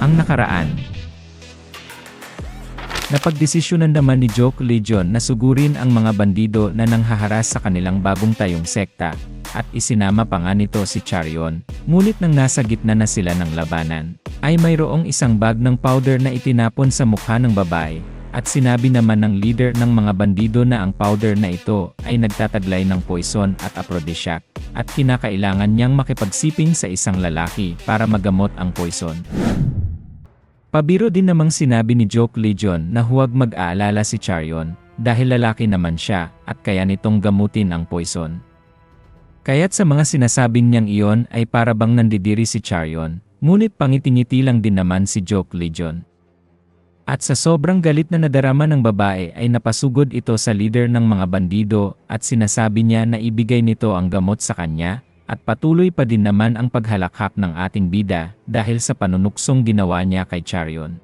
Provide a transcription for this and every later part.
Ang nakaraan. Napagdesisyonan naman ni Joke Legion na sugurin ang mga bandido na nanghaharas sa kanilang bagong tayong sekta, at isinama pa nga nito si Charion. Ngunit nang nasa gitna na sila ng labanan, ay mayroong isang bag ng powder na itinapon sa mukha ng babae, at sinabi naman ng leader ng mga bandido na ang powder na ito ay nagtataglay ng poison at aphrodisiac, at kinakailangan niyang makipagsiping sa isang lalaki para magamot ang poison. Pabiro din namang sinabi ni Joke Legion na huwag mag-aalala si Charion, dahil lalaki naman siya, at kaya nitong gamutin ang poison. Kaya't sa mga sinasabing niyang iyon ay para bang nandidiri si Charion, ngunit pangiti-ngiti lang din naman si Joke Legion. At sa sobrang galit na nadarama ng babae ay napasugod ito sa leader ng mga bandido at sinasabi niya na ibigay nito ang gamot sa kanya, at patuloy pa din naman ang paghalakhak ng ating bida dahil sa panunuksong ginawa niya kay Charion.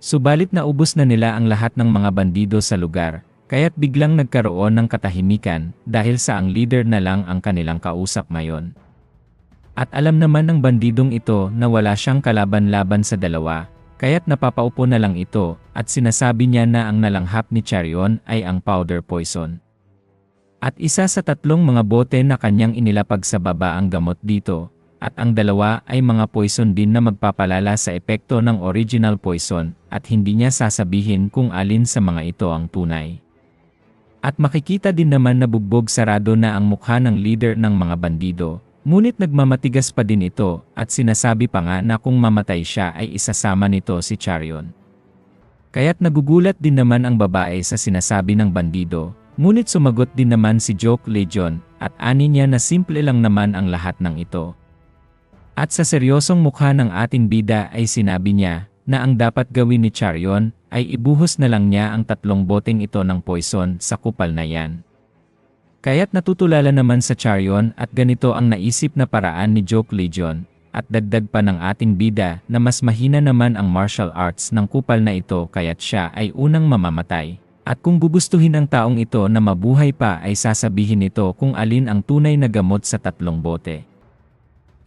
Subalit naubos na nila ang lahat ng mga bandido sa lugar, kaya't biglang nagkaroon ng katahimikan dahil sa ang leader na lang ang kanilang kausap ngayon. At alam naman ng bandidong ito na wala siyang kalaban-laban sa dalawa, kaya't napapaupo na lang ito at sinasabi niya na ang nalanghap ni Charion ay ang powder poison. At isa sa 3 mga bote na kanyang inilapag sa baba ang gamot dito, at ang 2 ay mga poison din na magpapalala sa epekto ng original poison, at hindi niya sasabihin kung alin sa mga ito ang tunay. At makikita din naman na bugbog sarado na ang mukha ng leader ng mga bandido, ngunit nagmamatigas pa din ito, at sinasabi pa nga na kung mamatay siya ay isasama nito si Charion. Kaya't nagugulat din naman ang babae sa sinasabi ng bandido, ngunit sumagot din naman si Joke Legion, at ani niya na simple lang naman ang lahat ng ito. At sa seryosong mukha ng ating bida ay sinabi niya, na ang dapat gawin ni Charion, ay ibuhos na lang niya ang 3 boteng ito ng poison sa kupal na yan. Kaya't natutulala naman sa Charion at ganito ang naisip na paraan ni Joke Legion, at dagdag pa ng ating bida na mas mahina naman ang martial arts ng kupal na ito kaya't siya ay unang mamamatay. At kung gugustuhin ng taong ito na mabuhay pa ay sasabihin nito kung alin ang tunay na gamot sa 3 bote.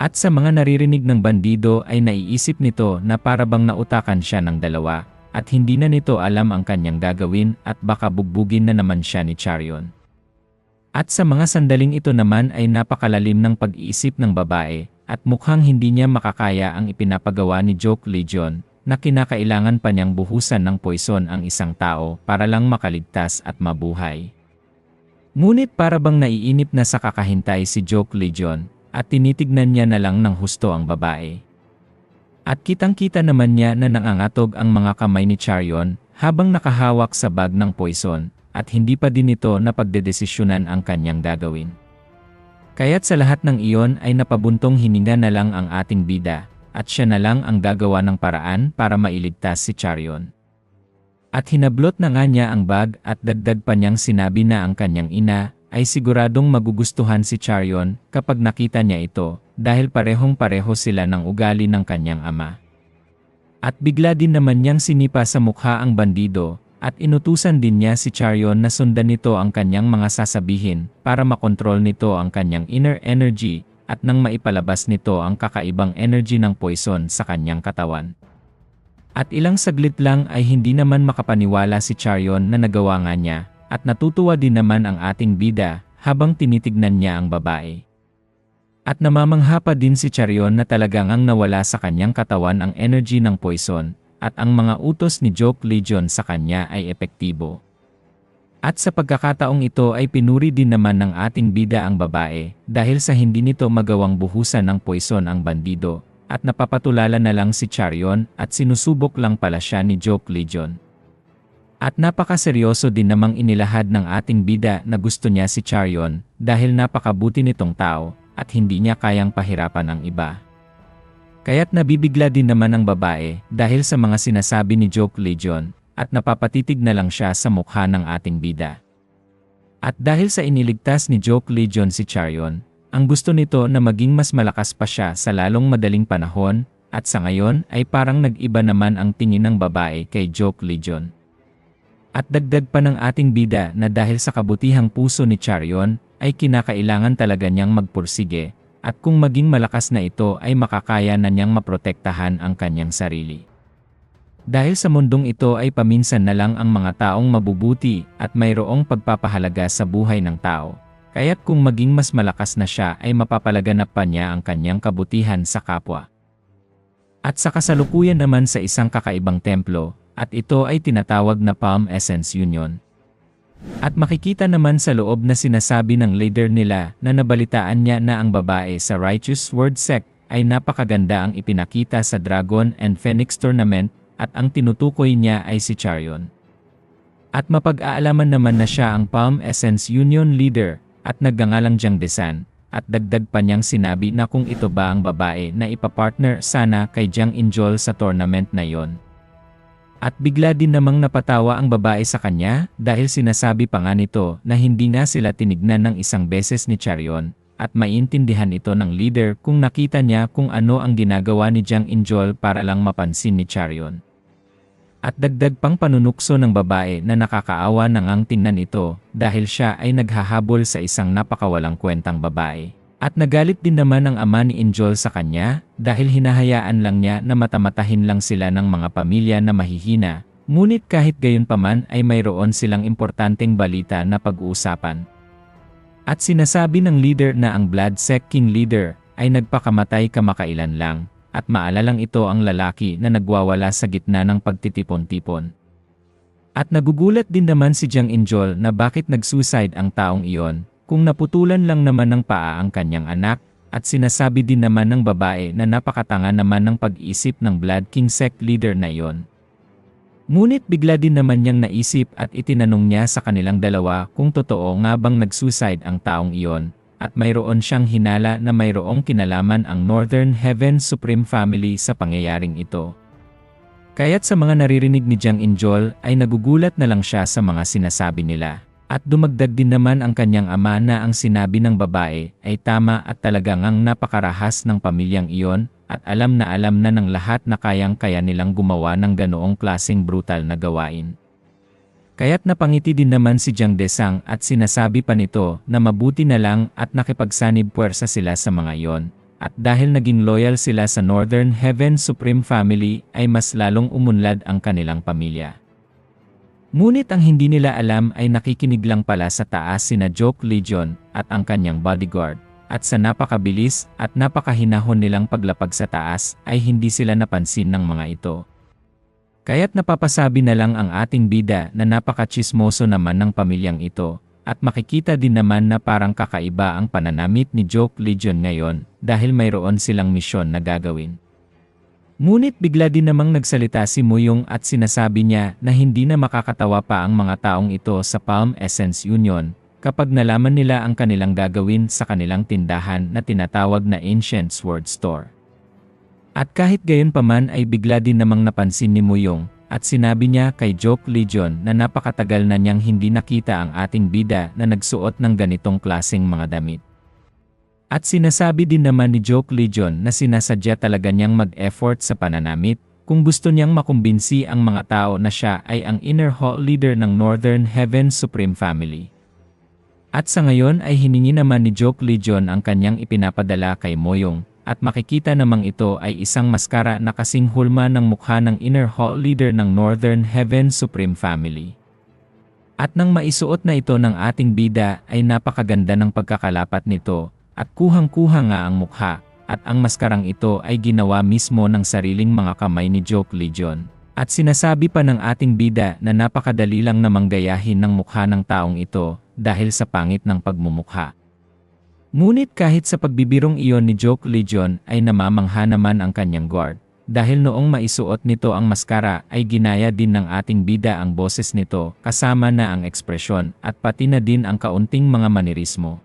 At sa mga naririnig ng bandido ay naiisip nito na para bang nautakan siya ng 2, at hindi na nito alam ang kanyang gagawin at baka bugbugin na naman siya ni Charion. At sa mga sandaling ito naman ay napakalalim ng pag-iisip ng babae, at mukhang hindi niya makakaya ang ipinapagawa ni Joke Legion, na kinakailangan pa niyang buhusan ng poison ang isang tao para lang makaligtas at mabuhay. Ngunit para bang naiinip na sa kakahintay si Joke Legion, at tinitignan niya na lang ng husto ang babae. At kitang-kita naman niya na nangangatog ang mga kamay ni Charion habang nakahawak sa bag ng poison, at hindi pa din ito napagdedesisyonan ang kanyang gagawin. Kaya't sa lahat ng iyon ay napabuntong hininga na lang ang ating bida, at siya na lang ang gagawa ng paraan para mailigtas si Charion. At hinablot na nga niya ang bag at dagdag pa niyang sinabi na ang kanyang ina ay siguradong magugustuhan si Charion kapag nakita niya ito, dahil parehong-pareho sila ng ugali ng kanyang ama. At bigla din naman niyang sinipa sa mukha ang bandido, at inutusan din niya si Charion na sundan nito ang kanyang mga sasabihin para makontrol nito ang kanyang inner energy, at nang maipalabas nito ang kakaibang energy ng poison sa kanyang katawan. At ilang saglit lang ay hindi naman makapaniwala si Charion na nagawa nga niya, at natutuwa din naman ang ating bida habang tinitignan niya ang babae. At namamangha pa din si Charion na talagang ang nawala sa kanyang katawan ang energy ng poison, at ang mga utos ni Joke Legion sa kanya ay epektibo. At sa pagkakataong ito ay pinuri din naman ng ating bida ang babae dahil sa hindi nito magawang buhusan ng poison ang bandido, at napapatulala na lang si Charion at sinusubok lang pala siya ni Joke Legion. At napakaseryoso din namang inilahad ng ating bida na gusto niya si Charion dahil napakabuti nitong tao at hindi niya kayang pahirapan ang iba. Kaya't nabibigla din naman ang babae dahil sa mga sinasabi ni Joke Legion, at napapatitig na lang siya sa mukha ng ating bida. At dahil sa iniligtas ni Joke Legion si Charion, ang gusto nito na maging mas malakas pa siya sa lalong madaling panahon, at sa ngayon ay parang nag-iba naman ang tingin ng babae kay Joke Legion. At dagdag pa ng ating bida na dahil sa kabutihang puso ni Charion, ay kinakailangan talaga niyang magpursige, at kung maging malakas na ito ay makakaya na niyang maprotektahan ang kanyang sarili. Dahil sa mundong ito ay paminsan na lang ang mga taong mabubuti at mayroong pagpapahalaga sa buhay ng tao, kaya't kung maging mas malakas na siya ay mapapalaganap pa niya ang kanyang kabutihan sa kapwa. At sa kasalukuyan naman sa isang kakaibang templo, at ito ay tinatawag na Palm Essence Union. At makikita naman sa loob na sinasabi ng leader nila na nabalitaan niya na ang babae sa Righteous Word Sect ay napakaganda ang ipinakita sa Dragon and Phoenix Tournament at ang tinutukoy niya ay si Charion. At mapag-aalaman naman na siya ang Palm Essence Union leader at nagngangalang Jiang Desan at dagdag pa niyang sinabi na kung ito ba ang babae na ipapartner sana kay Jiang Injol sa tournament na yon. At bigla din namang napatawa ang babae sa kanya dahil sinasabi pa nga nito na hindi na sila tinignan ng isang beses ni Charion at maintindihan ito ng leader kung nakita niya kung ano ang ginagawa ni Jiang Injol para lang mapansin ni Charion. At dagdag pang panunukso ng babae na nakakaawa na ngang tingnan ito dahil siya ay naghahabol sa isang napakawalang kwentang babae. At nagalit din naman ang ama ni Injol sa kanya dahil hinahayaan lang niya na matamatahin lang sila ng mga pamilya na mahihina, ngunit kahit gayon paman ay mayroon silang importanteng balita na pag-uusapan. At sinasabi ng leader na ang Blood Sect King leader ay nagpakamatay kamakailan lang, at maalalang ito ang lalaki na nagwawala sa gitna ng pagtitipon-tipon. At nagugulat din naman si Jiang Injol na bakit nag-suicide ang taong iyon, kung naputulan lang naman ng paa ang kanyang anak, at sinasabi din naman ng babae na napakatanga naman ng pag-iisip ng Blood King Sect leader na iyon. Ngunit bigla din naman niyang naisip at itinanong niya sa kanilang dalawa kung totoo nga bang nag-suicide ang taong iyon, at mayroon siyang hinala na mayroong kinalaman ang Northern Heaven Supreme Family sa pangyayaring ito. Kaya't sa mga naririnig ni Jiang Injol ay nagugulat na lang siya sa mga sinasabi nila. At dumagdag din naman ang kanyang ama na ang sinabi ng babae ay tama at talagang ang napakarahas ng pamilyang iyon at alam na ng lahat na kayang-kaya nilang gumawa ng ganoong klaseng brutal na gawain. Kaya't napangiti din naman si Jiang Desang at sinasabi pa nito na mabuti na lang at nakipagsanib puwersa sila sa mga iyon. At dahil naging loyal sila sa Northern Heaven Supreme Family ay mas lalong umunlad ang kanilang pamilya. Ngunit ang hindi nila alam ay nakikinig lang pala sa taas sina Joke Legion at ang kanyang bodyguard. At sa napakabilis at napakahinahon nilang paglapag sa taas ay hindi sila napansin ng mga ito. Kaya't napapasabi na lang ang ating bida na napakachismoso naman ng pamilyang ito, at makikita din naman na parang kakaiba ang pananamit ni Joke Legion ngayon dahil mayroon silang misyon na gagawin. Ngunit bigla din namang nagsalita si Muyong at sinasabi niya na hindi na makakatawa pa ang mga taong ito sa Palm Essence Union kapag nalaman nila ang kanilang gagawin sa kanilang tindahan na tinatawag na Ancient Sword Store. At kahit gayon paman ay bigla din namang napansin ni Muyong at sinabi niya kay Joke Legion na napakatagal na niyang hindi nakita ang ating bida na nagsuot ng ganitong klaseng mga damit. At sinasabi din naman ni Joke Legion na sinasadya talaga niyang mag-effort sa pananamit kung gusto niyang makumbinsi ang mga tao na siya ay ang inner hall leader ng Northern Heaven Supreme Family. At sa ngayon ay hiningi naman ni Joke Legion ang kanyang ipinapadala kay Moyong. At makikita namang ito ay isang maskara na kasing hulma ng mukha ng inner hall leader ng Northern Heaven Supreme Family. At nang maisuot na ito ng ating bida ay napakaganda ng pagkakalapat nito at kuhang-kuha nga ang mukha at ang maskarang ito ay ginawa mismo ng sariling mga kamay ni Joke Legion. At sinasabi pa ng ating bida na napakadali lang namang gayahin ng mukha ng taong ito dahil sa pangit ng pagmumukha. Ngunit kahit sa pagbibirong iyon ni Joke Legion ay namamangha naman ang kanyang guard, dahil noong maisuot nito ang maskara ay ginaya din ng ating bida ang boses nito kasama na ang ekspresyon at pati na din ang kaunting mga manerismo.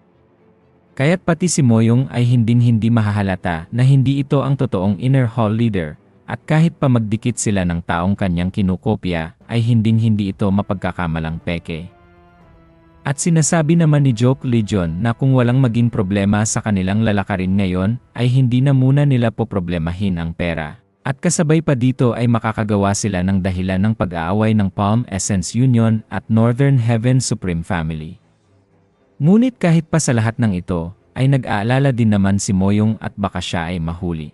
Kaya't pati si Moyong ay hinding-hindi mahahalata na hindi ito ang totoong inner hall leader at kahit pa magdikit sila ng taong kanyang kinukopya ay hinding-hindi ito mapagkakamalang peke. At sinasabi naman ni Joke Legion na kung walang maging problema sa kanilang lalakarin ngayon, ay hindi na muna nila poproblemahin ang pera. At kasabay pa dito ay makakagawa sila ng dahilan ng pag-aaway ng Palm Essence Union at Northern Heaven Supreme Family. Ngunit kahit pa sa lahat ng ito, ay nag-aalala din naman si Moyong at baka siya ay mahuli.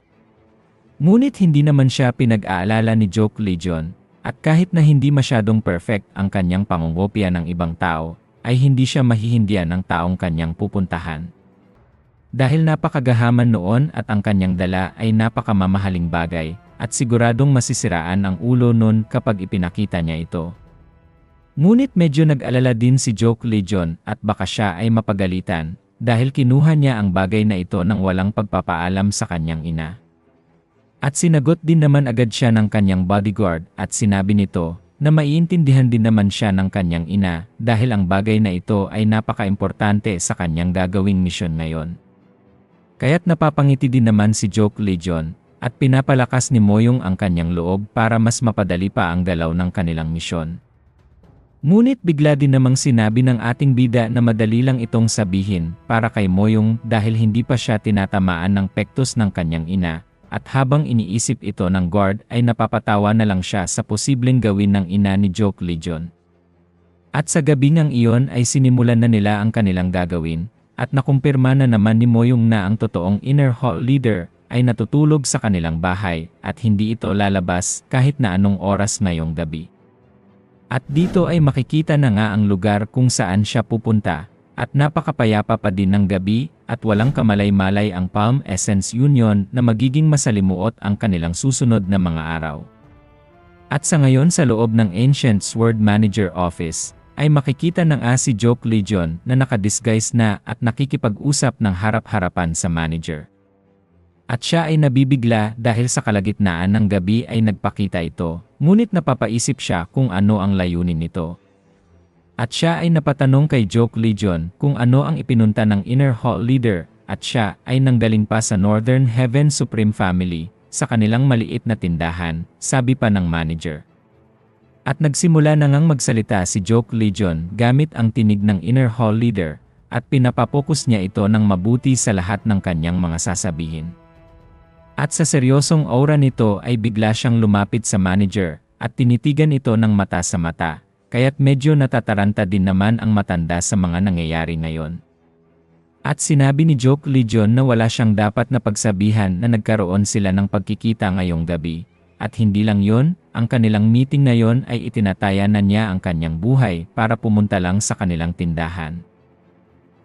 Ngunit hindi naman siya pinag-aalala ni Joke Legion, at kahit na hindi masyadong perfect ang kanyang pangungopia ng ibang tao, ay hindi siya mahihindihan ng taong kanyang pupuntahan. Dahil napakagahaman noon at ang kanyang dala ay napakamamahaling bagay, at siguradong masisiraan ang ulo nun kapag ipinakita niya ito. Ngunit medyo nag-alala din si Joke Legion at baka siya ay mapagalitan dahil kinuha niya ang bagay na ito nang walang pagpapaalam sa kanyang ina. At sinagot din naman agad siya ng kanyang bodyguard at sinabi nito na maiintindihan din naman siya ng kanyang ina dahil ang bagay na ito ay napaka-importante sa kanyang gagawing misyon ngayon. Kaya't napapangiti din naman si Joke Legion at pinapalakas ni Moyong ang kanyang loob para mas mapadali pa ang galaw ng kanilang misyon. Ngunit bigla din namang sinabi ng ating bida na madali lang itong sabihin para kay Moyong dahil hindi pa siya tinatamaan ng pektos ng kanyang ina, at habang iniisip ito ng guard ay napapatawa na lang siya sa posibleng gawin ng ina ni Joke Legion. At sa gabi ng iyon ay sinimulan na nila ang kanilang gagawin, at nakumpirma na naman ni Moyong na ang totoong inner hall leader ay natutulog sa kanilang bahay at hindi ito lalabas kahit na anong oras ngayong gabi. At dito ay makikita na nga ang lugar kung saan siya pupunta, at napakapayapa pa din ng gabi at walang kamalay-malay ang Palm Essence Union na magiging masalimuot ang kanilang susunod na mga araw. At sa ngayon sa loob ng Ancient Sword Manager Office, ay makikita ng si Joke Legion na nakadisguise na at nakikipag-usap ng harap-harapan sa manager. At siya ay nabibigla dahil sa kalagitnaan ng gabi ay nagpakita ito, ngunit napapaisip siya kung ano ang layunin nito. At siya ay napatanong kay Joke Legion kung ano ang ipinunta ng Inner Hall Leader, at siya ay nanggaling pa sa Northern Heaven Supreme Family, sa kanilang maliit na tindahan, sabi pa ng manager. At nagsimula na ngang magsalita si Joke Legion gamit ang tinig ng Inner Hall Leader, at pinapapokus niya ito ng mabuti sa lahat ng kanyang mga sasabihin. At sa seryosong aura nito ay bigla siyang lumapit sa manager at tinitigan ito ng mata sa mata, kaya't medyo natataranta din naman ang matanda sa mga nangyayari ngayon. At sinabi ni Joke Legion na wala siyang dapat na pagsabihan na nagkaroon sila ng pagkikita ngayong gabi, at hindi lang yon, ang kanilang meeting na yon ay itinataya na niya ang kanyang buhay para pumunta lang sa kanilang tindahan.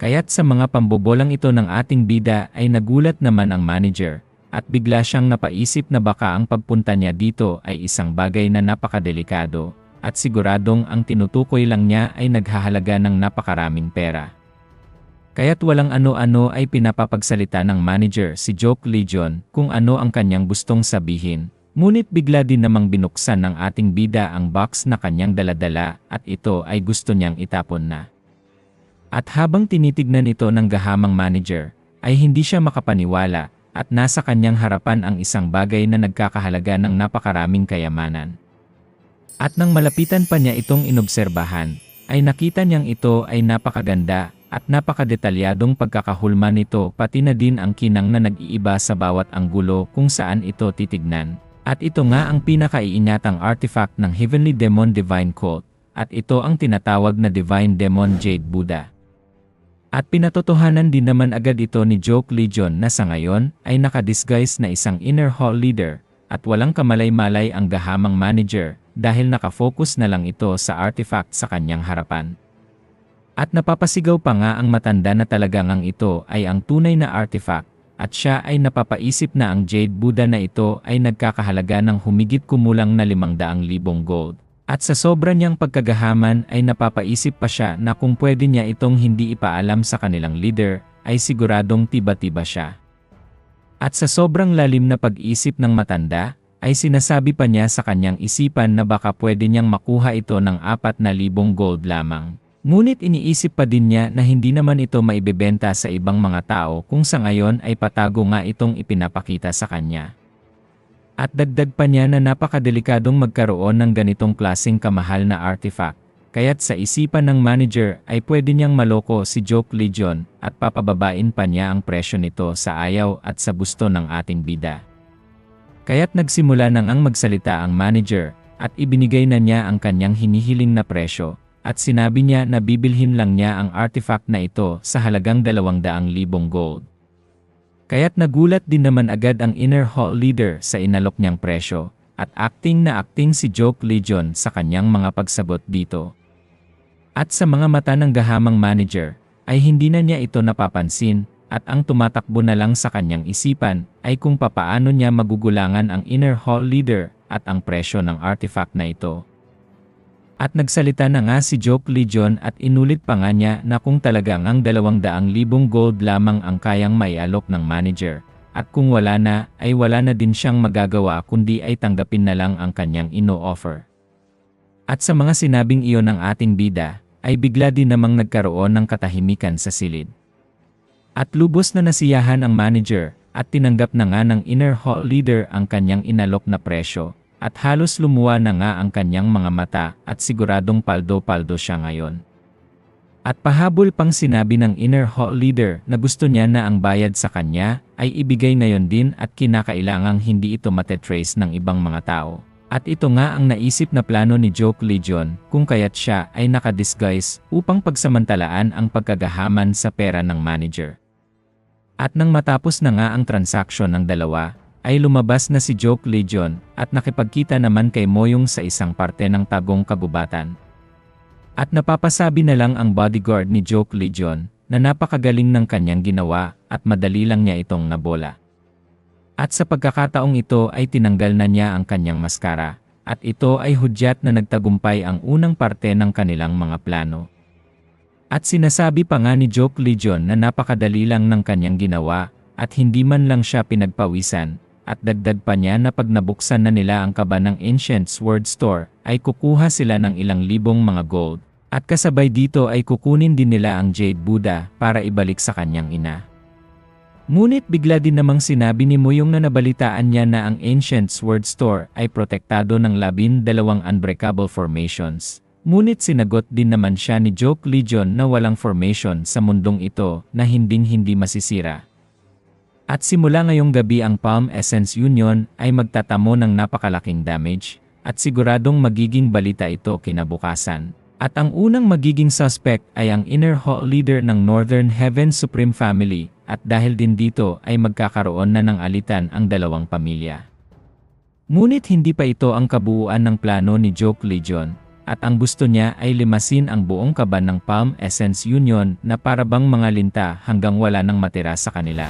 Kaya't sa mga pambobolang ito ng ating bida ay nagulat naman ang manager, at bigla siyang napaisip na baka ang pagpunta niya dito ay isang bagay na napakadelikado, at siguradong ang tinutukoy lang niya ay naghahalaga ng napakaraming pera. Kaya't walang ano-ano ay pinapapagsalita ng manager si Joke Legion kung ano ang kanyang gustong sabihin, ngunit bigla din namang binuksan ng ating bida ang box na kanyang daladala at ito ay gusto niyang itapon na. At habang tinitignan ito ng gahamang manager, ay hindi siya makapaniwala, at nasa kanyang harapan ang isang bagay na nagkakahalaga ng napakaraming kayamanan. At nang malapitan pa niya itong inobserbahan, ay nakita niyang ito ay napakaganda at napakadetalyadong pagkakahulma nito, pati na din ang kinang na nag-iiba sa bawat anggulo kung saan ito titignan. At ito nga ang pinakaiingatang artifact ng Heavenly Demon Divine Cult, at ito ang tinatawag na Divine Demon Jade Buddha. At pinatotohanan din naman agad ito ni Joke Legion na sa ngayon ay nakadisguise na isang Inner Hall Leader, at walang kamalay-malay ang gahamang manager dahil nakafocus na lang ito sa artifact sa kanyang harapan. At napapasigaw pa nga ang matanda na talaga ngang ito ay ang tunay na artifact, at siya ay napapaisip na ang Jade Buddha na ito ay nagkakahalaga ng humigit kumulang na 500,000 gold. At sa sobra niyang pagkagahaman ay napapaisip pa siya na kung pwede niya itong hindi ipaalam sa kanilang leader, ay siguradong tiba-tiba siya. At sa sobrang lalim na pag-isip ng matanda, ay sinasabi pa niya sa kanyang isipan na baka pwede niyang makuha ito ng 4,000 gold lamang. Ngunit iniisip pa din niya na hindi naman ito maibebenta sa ibang mga tao kung sa ngayon ay patago nga itong ipinapakita sa kanya. At dagdag pa niya na napakadelikadong magkaroon ng ganitong klaseng kamahal na artifact, kaya't sa isipan ng manager ay pwede niyang maloko si Joke Legion at papababain pa niya ang presyo nito sa ayaw at sa gusto ng ating bida. Kaya't nagsimula nang magsalita ang manager at ibinigay na niya ang kanyang hinihiling na presyo, at sinabi niya na bibilhin lang niya ang artifact na ito sa halagang 200,000 gold. Kaya't nagulat din naman agad ang Inner Hall Leader sa inalok niyang presyo, at acting na acting si Joke Legion sa kanyang mga pagsabot dito. At sa mga mata ng gahamang manager, ay hindi na niya ito napapansin, at ang tumatakbo na lang sa kanyang isipan ay kung papaano niya magugulangan ang Inner Hall Leader at ang presyo ng artifact na ito. At nagsalita na nga si Joke Legion at inulit pa nga niya na kung talagang ang 200,000 gold lamang ang kayang maialok ng manager, at kung wala na ay wala na din siyang magagawa kundi ay tanggapin na lang ang kanyang ino-offer. At sa mga sinabing iyon ng ating bida, ay bigla din namang nagkaroon ng katahimikan sa silid. At lubos na nasiyahan ang manager, at tinanggap na nga ng Inner Hall Leader ang kanyang inalok na presyo, at halos lumuwa na nga ang kanyang mga mata at siguradong paldo-paldo siya ngayon. At pahabol pang sinabi ng Inner Hall Leader na gusto niya na ang bayad sa kanya ay ibigay ngayon din at kinakailangang hindi ito matetrace ng ibang mga tao. At ito nga ang naisip na plano ni Joke Legion kung kaya't siya ay nakadisguise upang pagsamantalaan ang pagkagahaman sa pera ng manager. At nang matapos na nga ang transaksyon ng dalawa, ay lumabas na si Joke Legion at nakipagkita naman kay Moyong sa isang parte ng tagong kagubatan. At napapasabi na lang ang bodyguard ni Joke Legion na napakagaling ng kanyang ginawa at madali lang niya itong nabola. At sa pagkakataong ito ay tinanggal na niya ang kanyang maskara, at ito ay hudyat na nagtagumpay ang unang parte ng kanilang mga plano. At sinasabi pa nga ni Joke Legion na napakadali lang ng kanyang ginawa at hindi man lang siya pinagpawisan. At dagdag pa niya na pag nabuksan na nila ang kaba ng Ancient Sword Store, ay kukuha sila ng ilang libong mga gold, at kasabay dito ay kukunin din nila ang Jade Buddha para ibalik sa kanyang ina. Ngunit bigla din namang sinabi ni Moyong na nabalitaan niya na ang Ancient Sword Store ay protektado ng 12 unbreakable formations. Ngunit sinagot din naman siya ni Joke Legion na walang formation sa mundong ito na hinding-hindi masisira. At simula ngayong gabi ang Palm Essence Union ay magtatamo ng napakalaking damage, at siguradong magiging balita ito kinabukasan. At ang unang magiging suspect ay ang Inner Hall Leader ng Northern Heaven Supreme Family, at dahil din dito ay magkakaroon na ng alitan ang dalawang pamilya. Ngunit hindi pa ito ang kabuuan ng plano ni Joke Legion, at ang gusto niya ay limasin ang buong kaban ng Palm Essence Union na parabang mga linta hanggang wala nang matira sa kanila.